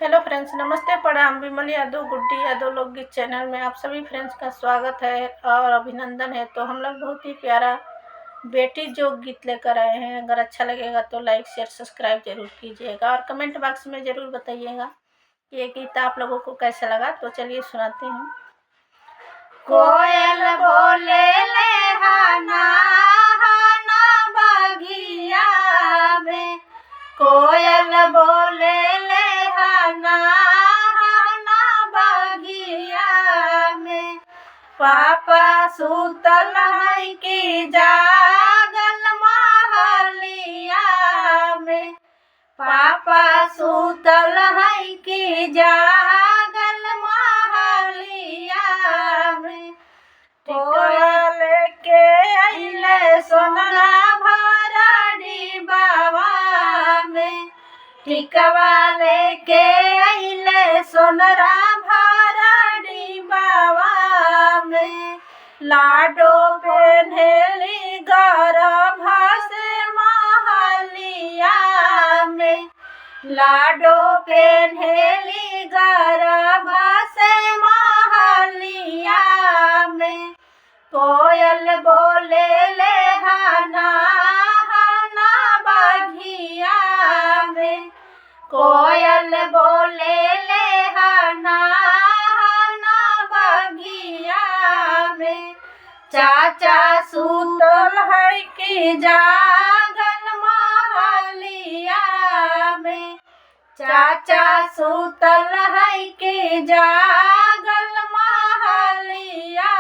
Hello friends, नमस्ते प्रणाम। विमल यादव, गुड्डी यादव लोकगीत चैनल में आप सभी फ्रेंड्स का स्वागत है और अभिनंदन है। तो हम लोग बहुत ही प्यारा बेटी जोग गीत लेकर आए हैं। अगर अच्छा लगेगा तो लाइक शेयर सब्सक्राइब जरूर कीजिएगा और कमेंट बॉक्स में ज़रूर बताइएगा कि ये गीत आप लोगों को कैसा लगा। तो चलिए सुनाते हैं। कोयल बोले ले हाना हाना बगिया में, कोयल बोले ले हाना हाना बगिया में। पापा सुतल है कि जागल महलिया में, पापा सुतल है कि जागल महलिया में। कोयल के अइले सोनरा भरा डिबावा में, टिकवा लेके अइले सोनरा भरा डिबावा में। लाडो पेन्हेली गर्भ से महलिया में, लाडो पेन्हेली गर्भ से महलिया में। कोयल बोले ले हाना हाना बगिया में, कोयल बोले ले हाना हाना बगिया में। चाचा सुतल है कि जागल महलिया में, चाचा सुतल है कि जागल महलिया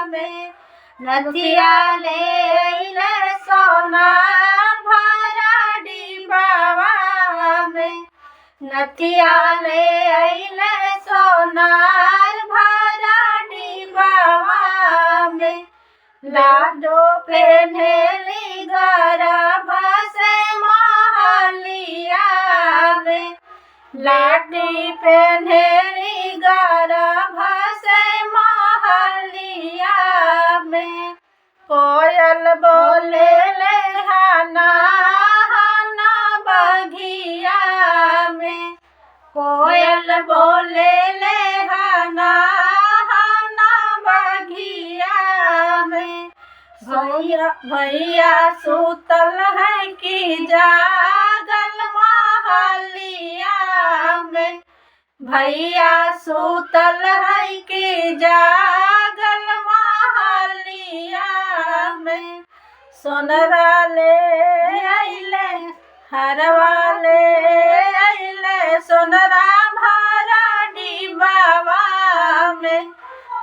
में। नदिया ले अइले सोना भरा डिबावा में, नदिया ले अइले सोनार भरा डिबावा में। लाडो पेन्हेली गर्भ से महलिया में, लाडी पेन्हेली गर्भ से महलिया में। कोयल बोले ले हाना हाना बगिया में, कोयल बोले ले हाना हाना बगिया में। भैया सुतल है कि जागल महलिया में, भैया सुतल है कि जागल महलिया में। सोनरा ले अइले हरवा ले अइले सोनरा भरा डिबावा में,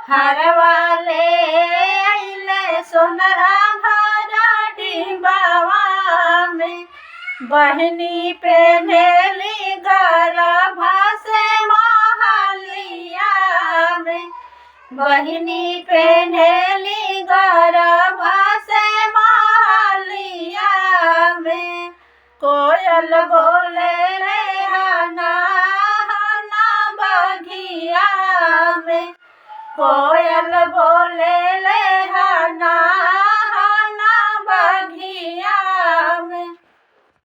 हरवा ले अइले सोनरा भरा डिबावा में। बहनी पेन्हेली गर्भ से महलिया में, बहनी पेन्हेली गर्भ से महलिया में। कोयल बोले रे हाना हाना बगिया में, कोयल बोले